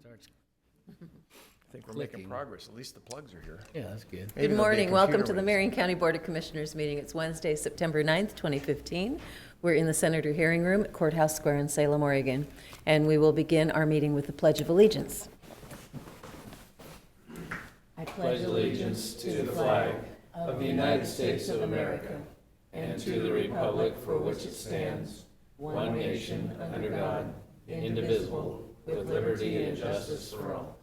Starts. I think we're making progress. At least the plugs are here. Yeah, that's good. Maybe Good there'll be a morning. Welcome computer to the waiting. Marion County Board of Commissioners meeting. It's Wednesday, September 9th, 2015. We're in the Senator Hearing Room at Courthouse Square in Salem, Oregon, and we will begin our meeting with the Pledge of Allegiance. I pledge allegiance to the flag of the United States of America and to the republic for which it stands, one nation, under God, indivisible, with liberty and justice for all.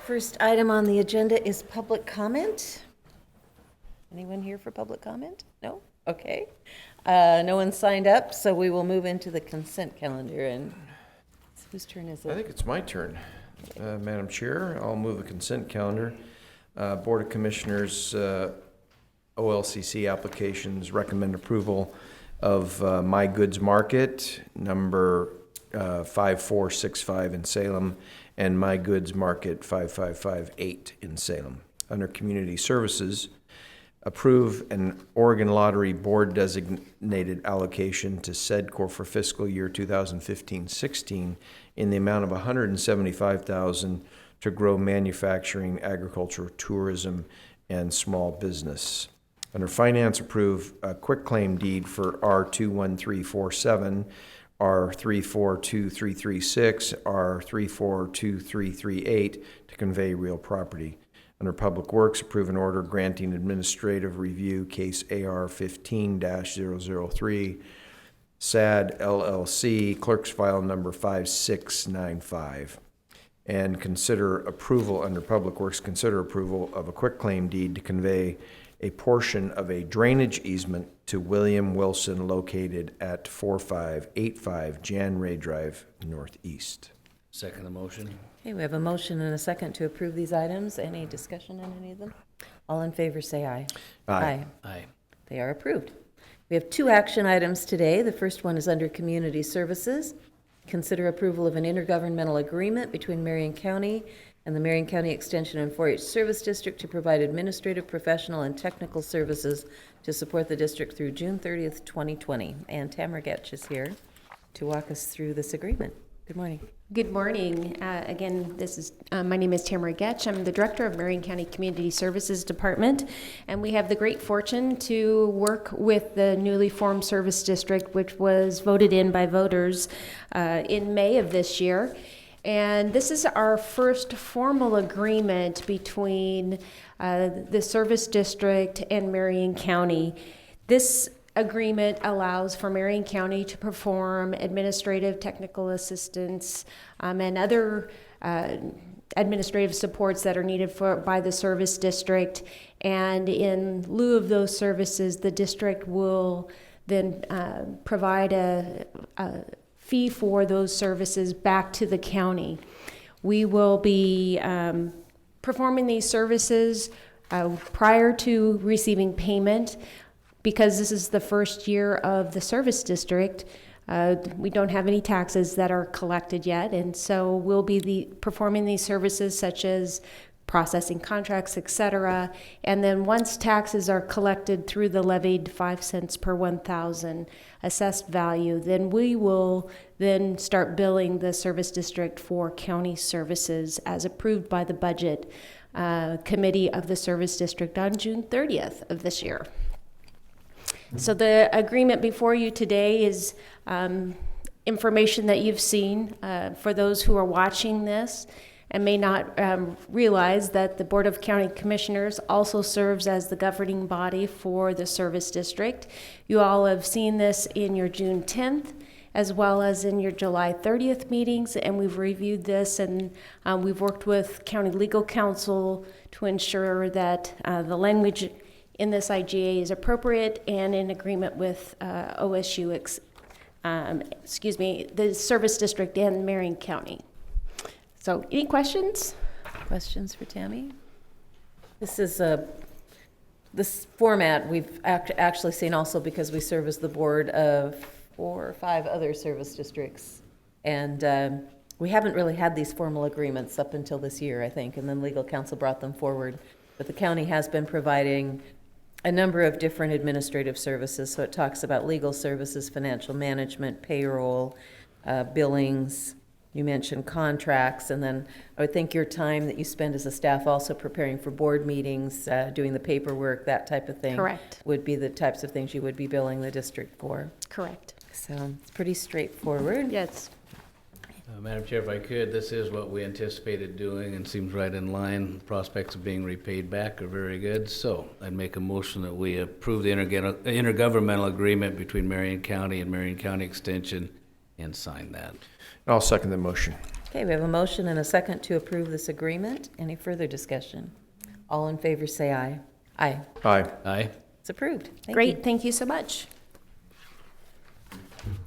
First item on the agenda is public comment. Anyone here for public comment? No? Okay. No one signed up, so we will move into the consent calendar. And whose turn is I it? think it's my turn. Madam Chair, I'll move the consent calendar. Board of Commissioners, OLCC applications, recommend approval of My Goods Market, number 5465 in Salem, and My Goods Market 5558 in Salem. Under Community Services, approve an Oregon Lottery Board designated allocation to SEDCOR for fiscal year 2015-16 in the amount of $175,000 to grow manufacturing, agriculture, tourism, and small business. Under Finance, approve a quitclaim deed for R21347, R342336, R342338 to convey real property. Under Public Works, approve an order granting administrative review case AR 15-003, SAD LLC, clerk's file number 5695. And consider approval under Public Works, consider approval of a quitclaim deed to convey a portion of a drainage easement to William Wilson located at 4585 Jan Ray Drive Northeast. Second the motion. Okay, we have a motion and a second to approve these items. Any discussion on any of them? All in favor, say aye. Aye. Aye. They are approved. We have two action items today. The first one is under Community Services. Consider approval of an intergovernmental agreement between Marion County and the Marion County Extension and 4-H Service District to provide administrative, professional, and technical services to support the district through June 30th, 2020. And Tamara Getch is here to walk us through this agreement. Good morning. Good morning. Again, my name is Tamara Getch. I'm the director of Marion County Community Services Department, and we have the great fortune to work with the newly formed service district, which was voted in by voters in May of this year. And this is our first formal agreement between the service district and Marion County. This agreement allows for Marion County to perform administrative, technical assistance, and other administrative supports that are needed by the service district. And in lieu of those services, the district will then provide a fee for those services back to the county. We will be performing these services prior to receiving payment. Because this is the first year of the service district, we don't have any taxes that are collected yet, and so we'll be performing these services such as processing contracts, etc. And then once taxes are collected through the levied 5 cents per 1,000 assessed value, then we will then start billing the service district for county services as approved by the budget committee of the service district on June 30th of this year. So the agreement before you today is information that you've seen. For those who are watching this and may not realize that the Board of County Commissioners also serves as the governing body for the service district. You all have seen this in your June 10th as well as in your July 30th meetings, and we've reviewed this, and we've worked with County Legal Counsel to ensure that the language in this IGA is appropriate and in agreement with OSU, the service district and Marion County. So, any questions? Questions for Tammy? This format we've actually seen also because we serve as the board of 4 or 5 other service districts. And we haven't really had these formal agreements up until this year, I think, and then legal counsel brought them forward. But the county has been providing a number of different administrative services. So it talks about legal services, financial management, payroll, billings, you mentioned contracts, and then I would think your time that you spend as a staff also preparing for board meetings, doing the paperwork, that type of thing. Correct. Would be the types of things you would be billing the district for. Correct. So it's pretty straightforward. Yes. Madam Chair, if I could, this is what we anticipated doing and seems right in line. Prospects of being repaid back are very good. So I'd make a motion that we approve the intergovernmental agreement between Marion County and Marion County Extension and sign that. I'll second the motion. Okay, we have a motion and a second to approve this agreement. Any further discussion? All in favor say aye. Aye. Aye. Aye. It's approved. Thank Great. you. Thank you so much.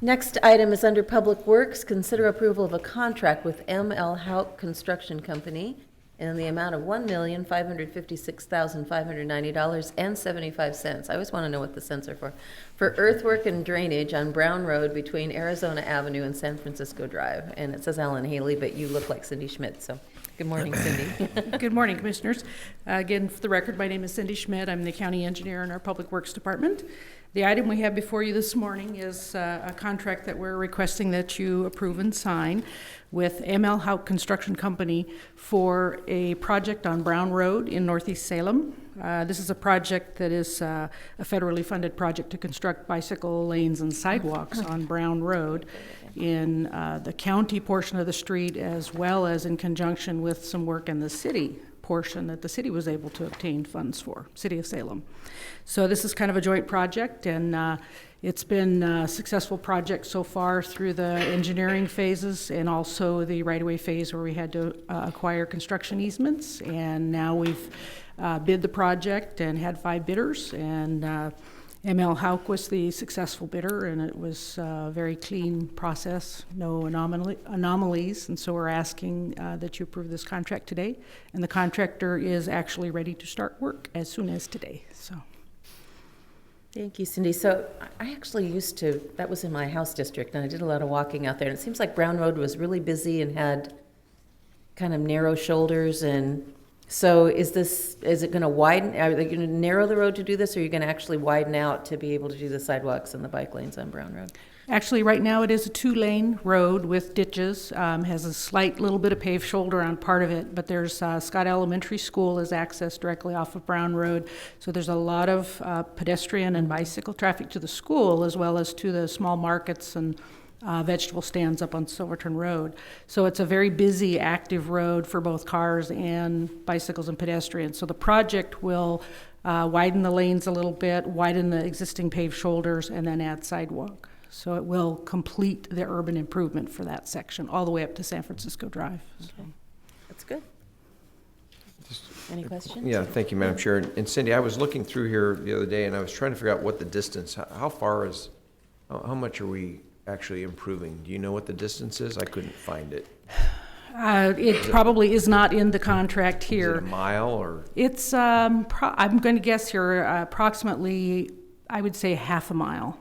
Next item is under Public Works. Consider approval of a contract with M.L. Hauk Construction Company in the amount of $1,556,590.75. I always want to know what the cents are for earthwork and drainage on Brown Road between Arizona Avenue and San Francisco Drive. And it says Alan Haley, but you look like Cindy Schmidt, so good morning, Cindy. Good morning, Commissioners. Again, for the record, my name is Cindy Schmidt. I'm the county engineer in our Public Works Department. The item we have before you this morning is a contract that we're requesting that you approve and sign with M.L. Hauk Construction Company for a project on Brown Road in Northeast Salem. This is a project that is a federally funded project to construct bicycle lanes and sidewalks on Brown Road in the county portion of the street, as well as in conjunction with some work in the city portion that the city was able to obtain funds for, City of Salem. So this is kind of a joint project, and it's been a successful project so far through the engineering phases and also the right-of-way phase where we had to acquire construction easements. And now we've bid the project and had 5 bidders, and M.L. Hauk was the successful bidder, and it was a very clean process, no anomalies, and so we're asking that you approve this contract today. And the contractor is actually ready to start work as soon as today. So, Thank you, Cindy. So I actually that was in my house district, and I did a lot of walking out there. And it seems like Brown Road was really busy and had kind of narrow shoulders. And so is it going to widen? Are they going to narrow the road to do this, or are you going to actually widen out to be able to do the sidewalks and the bike lanes on Brown Road? actually, right now it is a 2-lane road with ditches, has a slight little bit of paved shoulder on part of it, but there's Scott Elementary School is accessed directly off of Brown Road, so there's a lot of pedestrian and bicycle traffic to the school as well as to the small markets and vegetable stands up on Silverton Road. So it's a very busy, active road for both cars and bicycles and pedestrians. So the project will widen the lanes a little bit, widen the existing paved shoulders, and then add sidewalk. So it will complete the urban improvement for that section, all the way up to San Francisco Drive. So. That's good. Any questions? Yeah, thank you, Madam Chair. And Cindy, I was looking through here the other day, and I was trying to figure out what the distance, how far is, how much are we actually improving? Do you know what the distance is? I couldn't find it. It probably is not in the contract here. Is it a mile or? It's, I'm going to guess here, approximately, I would say half a mile.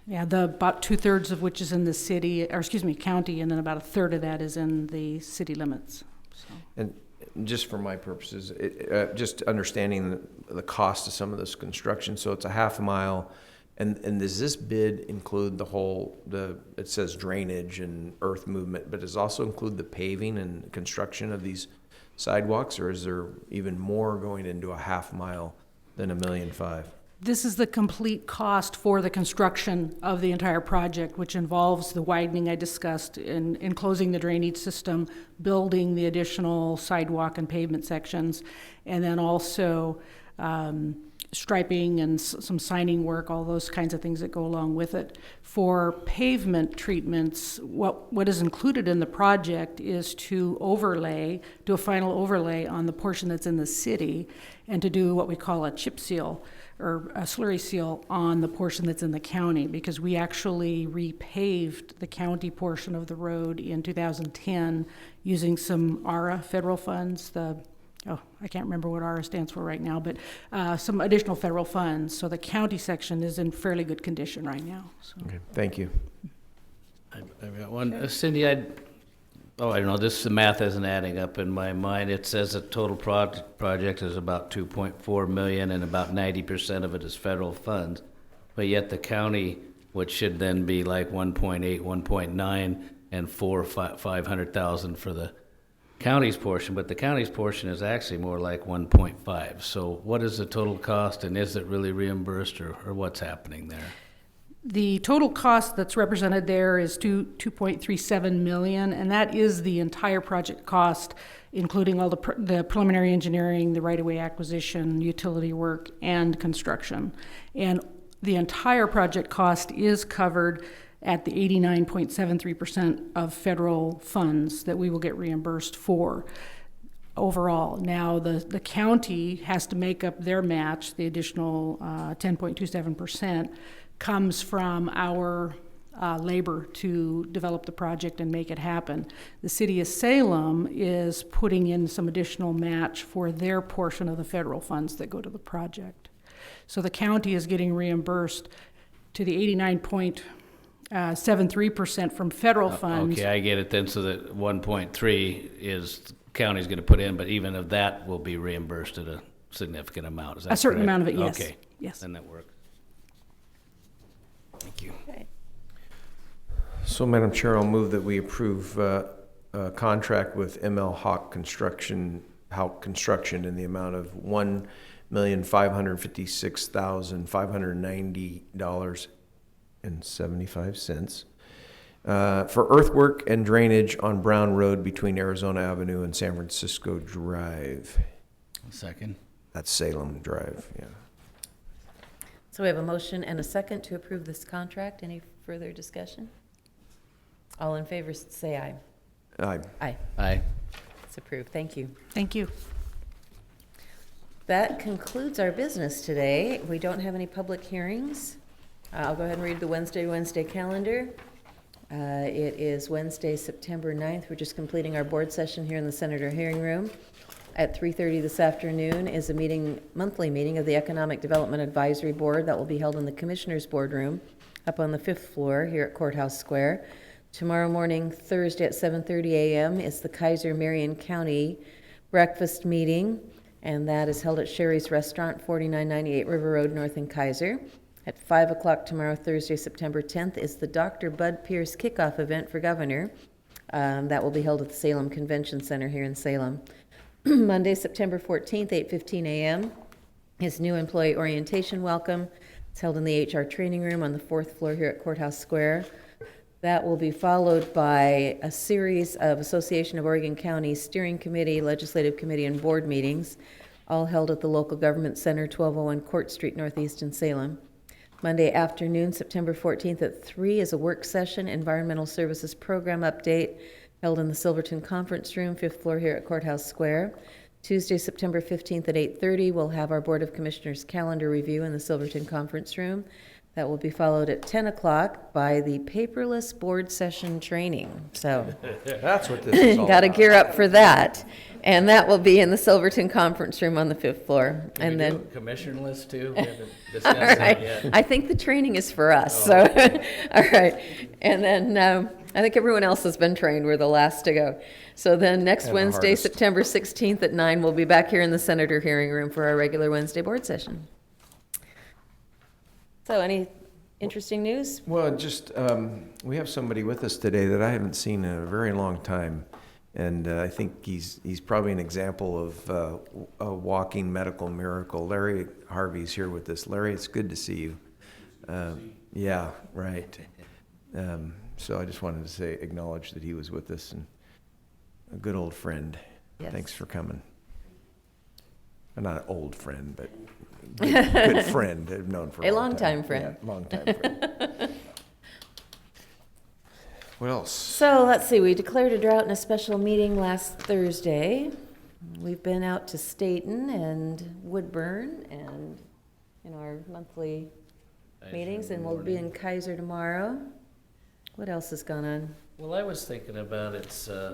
Yeah, about 2/3 of which is in the city, or excuse me, county, and then about 1/3 of that is in the city limits. So. And just for my purposes, just understanding the cost of some of this construction, so it's a half a mile, and does this bid include the whole, it says drainage and earth movement, but does it also include the paving and construction of these sidewalks, or is there even more going into a half mile than $1.5 million? This is the complete cost for the construction of the entire project, which involves the widening I discussed, in enclosing the drainage system, building the additional sidewalk and pavement sections, and then also striping and some signing work, all those kinds of things that go along with it. For pavement treatments, what is included in the project is to do a final overlay on the portion that's in the city, and to do what we call a chip seal, or a slurry seal on the portion that's in the county, because we actually repaved the county portion of the road in 2010 using some ARA federal funds, I can't remember what ARA stands for right now, but some additional federal funds. So the county section is in fairly good condition right now. So. Okay, thank you. I've got one. Cindy, I don't know, the math isn't adding up in my mind. It says the total project is about $2.4 million, and about 90% of it is federal funds. But yet the county which should then be like 1.8, 1.9, and 500,000 for the county's portion, but the county's portion is actually more like 1.5. So what is the total cost, and is it really reimbursed, or what's happening there? The total cost that's represented there is 2.37 million, and that is the entire project cost, including all the preliminary engineering, the right-of-way acquisition, utility work, and construction. And the entire project cost is covered at the 89.73% of federal funds that we will get reimbursed for overall. Now, the county has to make up their match. The additional 10.27% comes from our labor to develop the project and make it happen. The city of Salem is putting in some additional match for their portion of the federal funds that go to the project. So the county is getting reimbursed to the 89.73% from federal funds. Okay, I get it then. So that 1.3 is the county's going to put in, but even of that will be reimbursed at a significant amount. Is that A certain correct? amount of it, yes. Okay. Yes. Then that works. Thank you. Okay. So, Madam Chair, I'll move that we approve a contract with ML Hawk Construction in the amount of $1,556,590.75 for earthwork and drainage on Brown Road between Arizona Avenue and San Francisco Drive. Second. That's Salem Drive, yeah. So we have a motion and a second to approve this contract. Any further discussion? All in favor, say aye. Aye. Aye. Aye. It's approved. Thank you. Thank you. That concludes our business today. We don't have any public hearings. I'll go ahead and read the Wednesday calendar. It is Wednesday, September 9th. We're just completing our board session here in the Senator Hearing Room. At 3:30 this afternoon is a monthly meeting of the Economic Development Advisory Board that will be held in the Commissioners Boardroom up on the 5th floor here at Courthouse Square. Tomorrow morning, Thursday at 7:30 a.m. is the Kaiser Marion County breakfast meeting, and that is held at Sherry's Restaurant, 4998 River Road, North in Kaiser. At 5 o'clock tomorrow, Thursday, September 10th, is the Dr. Bud Pierce kickoff event for governor. That will be held at the Salem Convention Center here in Salem. Monday, September 14th, 8:15 a.m. is new employee orientation welcome. It's held in the HR training room on the 4th floor here at Courthouse Square. That will be followed by a series of Association of Oregon Counties Steering Committee, Legislative Committee, and Board meetings, all held at the Local Government Center, 1201 Court Street, Northeast in Salem. Monday afternoon, September 14th at 3 is a work session, Environmental Services Program Update, held in the Silverton Conference Room, 5th floor here at Courthouse Square. Tuesday, September 15th at 8:30, we'll have our Board of Commissioners calendar review in the Silverton Conference Room. That will be followed at 10 o'clock by the paperless board session training. So That's what this is all got to about. gear up for that. And that will be in the Silverton Conference Room on the 5th floor. Can And we do then, a commission list too? We haven't all discussed that right, yet. I think the training is for us, so, all right. And then, I think everyone else has been trained, we're the last to go. So then, next And the Wednesday, hardest. September 16th at 9, we'll be back here in the Senator Hearing Room for our regular Wednesday board session. So any interesting news? Well, just, we have somebody with us today that I haven't seen in a very long time. And I think he's probably an example of a walking medical miracle. Larry Harvey's here with us. Larry, it's good to see you. Yeah, right. So I just wanted to acknowledge that he was with us, and a good old friend. Yes. Thanks for coming. Not an old friend, but good friend. I've known for A long longtime time. friend. Yeah, longtime friend. What else? So let's see, we declared a drought in a special meeting last Thursday. We've been out to Staten and Woodburn and in our monthly meetings, and we'll be in Kaiser tomorrow. What else has gone on? Well, I was thinking about it, see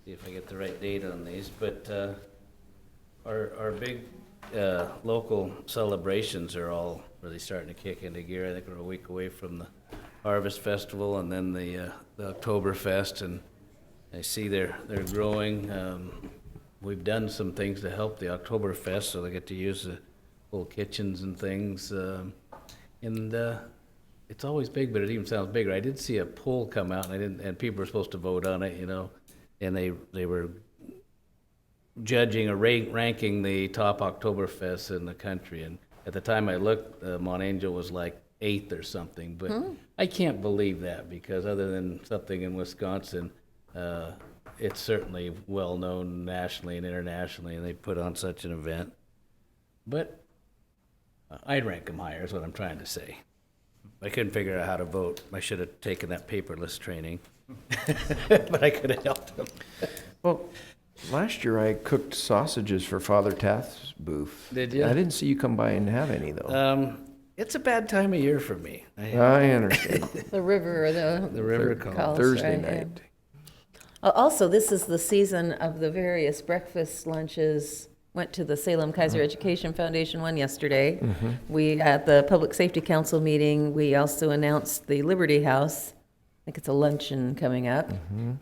if I get the right date on these, but our big local celebrations are all really starting to kick into gear. I think we're a week away from the Harvest Festival and then the Oktoberfest, and I see they're growing. We've done some things to help the Oktoberfest, so they get to use the little kitchens and things. And it's always big, but it even sounds bigger. I did see a poll come out, and people were supposed to vote on it, and they were judging or ranking the top Oktoberfests in the country. And at the time I looked, Mont Angel was like 8th or something. But I can't believe that, because other than something in Wisconsin, it's certainly well known nationally and internationally, and they put on such an event. But I'd rank them higher, is what I'm trying to say. I couldn't figure out how to vote. I should have taken that paperless training, but I could have helped them. Well, last year I cooked sausages for Father Taft's booth. Did you? I didn't see you come by and have any, though. It's a bad time of year for me. I understand. The river or The river calls. Thursday right, yeah. night. Also, this is the season of the various breakfast lunches. Went to the Salem Kaiser Education Foundation one yesterday. We, at the Public Safety Council meeting, we also announced the Liberty House. I think it's a luncheon coming up.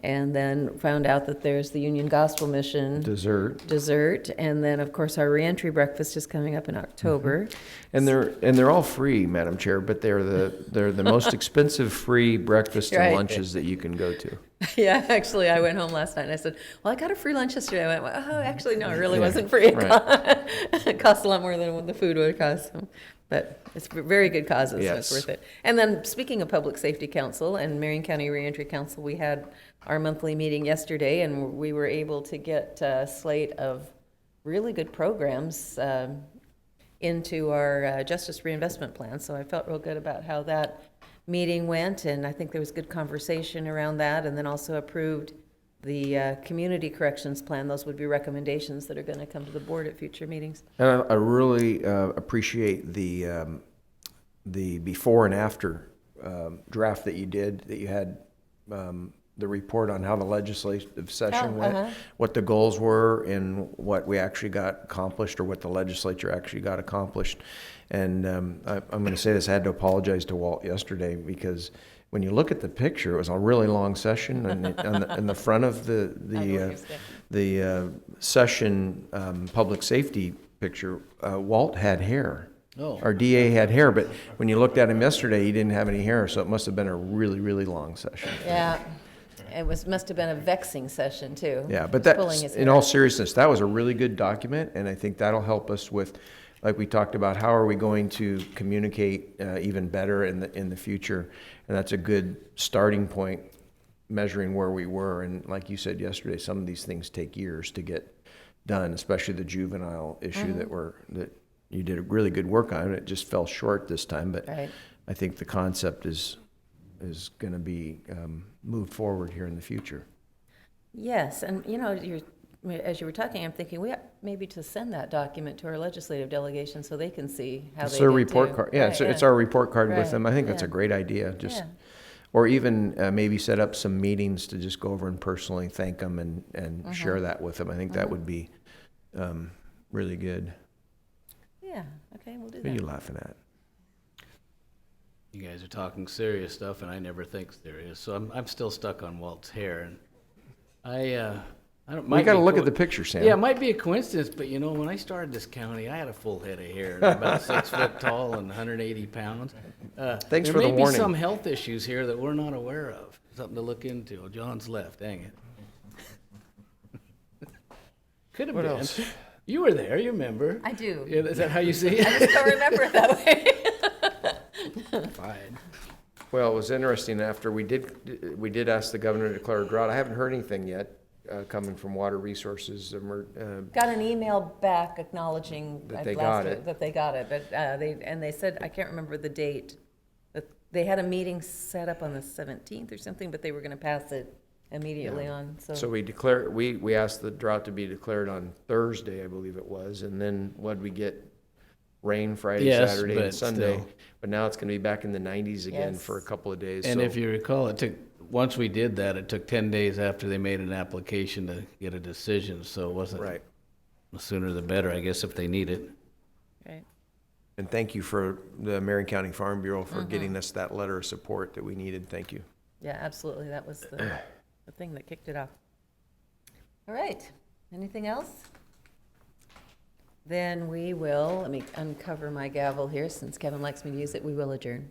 And then found out that there's the Union Gospel Mission Dessert. and then, of course, our reentry breakfast is coming up in October. And they're all free, Madam Chair, but they're the most expensive free breakfast and Right. lunches that you can go to. Yeah, actually, I went home last night and I said, well, I got a free lunch yesterday. I went, well, oh, actually, no, it really wasn't free. It cost a lot more than what the food would cost. But it's for very good causes, so it's Yes. worth it. And then, speaking of Public Safety Council and Marion County Reentry Council, we had our monthly meeting yesterday, and we were able to get a slate of really good programs into our Justice Reinvestment Plan. So I felt real good about how that meeting went, and I think there was good conversation around that, and then also approved the community corrections plan. Those would be recommendations that are going to come to the board at future meetings. And I really appreciate the before and after draft that you did, that you had the report on how the legislative session went, what the goals were, and what we actually got accomplished, or what the legislature actually got accomplished. And I'm going to say this, I had to apologize to Walt yesterday, because when you look at the picture, it was a really long session, and in the front of the session public safety picture, Walt had hair. Oh. Our DA had hair, but when you looked at him yesterday, he didn't have any hair, so it must have been a really, really long session. Yeah, it must have been a vexing session, too. Yeah, but Pulling his in hair. all seriousness, that was a really good document, and I think that'll help us with, like we talked about, how are we going to communicate even better in the future, and that's a good starting point, measuring where we were. And like you said yesterday, some of these things take years to get done, especially the juvenile issue that you did a really good work on. It just fell short this time, but Right. I think the concept is going to be moved forward here in the future. Yes, and as you were talking, I'm thinking we ought maybe to send that document to our legislative delegation so they can see how It's they their did report too. card. Yeah, Right, it's our report card with Right, them. I think that's a yeah. great idea. Just, Yeah. or even maybe set up some meetings to just go over and personally thank them and share that with them. I think that would be really good. Yeah, okay, we'll do What are you that. laughing at? You guys are talking serious stuff, and I never think serious. So I'm still stuck on Walt's hair, and I don't. We might got to be look at the picture, Sam. Yeah, it might be a coincidence, but when I started this county, I had a full head of hair, and I'm about 6 foot tall and 180 pounds. Thanks for the There may be warning. some health issues here that we're not aware of. Something to look into. Oh, John's left. Dang it. Could have What been. else? You were there. You remember? I do. Yeah, is that how you see I just it? don't remember it that way. Fine. Well, it was interesting. After we did ask the governor to declare a drought. I haven't heard anything yet coming from Water Resources. Got an email back acknowledging That they got it. that they got it, but they said, I can't remember the date, but they had a meeting set up on the 17th or something, but they were going to pass it immediately on. So we asked the drought to be declared on Thursday, I believe it was, and then what'd we get? Rain Friday, Yes, Saturday, but and Sunday. still. But now it's going to be back in the 90s again Yes. for a couple of days. And so- if you recall, once we did that, it took 10 days after they made an application to get a decision, so it wasn't. Right. The sooner the better, I guess, if they need it. Right. And thank you for the Marion County Farm Bureau for getting us that letter of support that we needed. Thank you. Yeah, absolutely. That was the thing that kicked it off. All right. Anything else? Then we will, let me uncover my gavel here since Kevin likes me to use it. We will adjourn.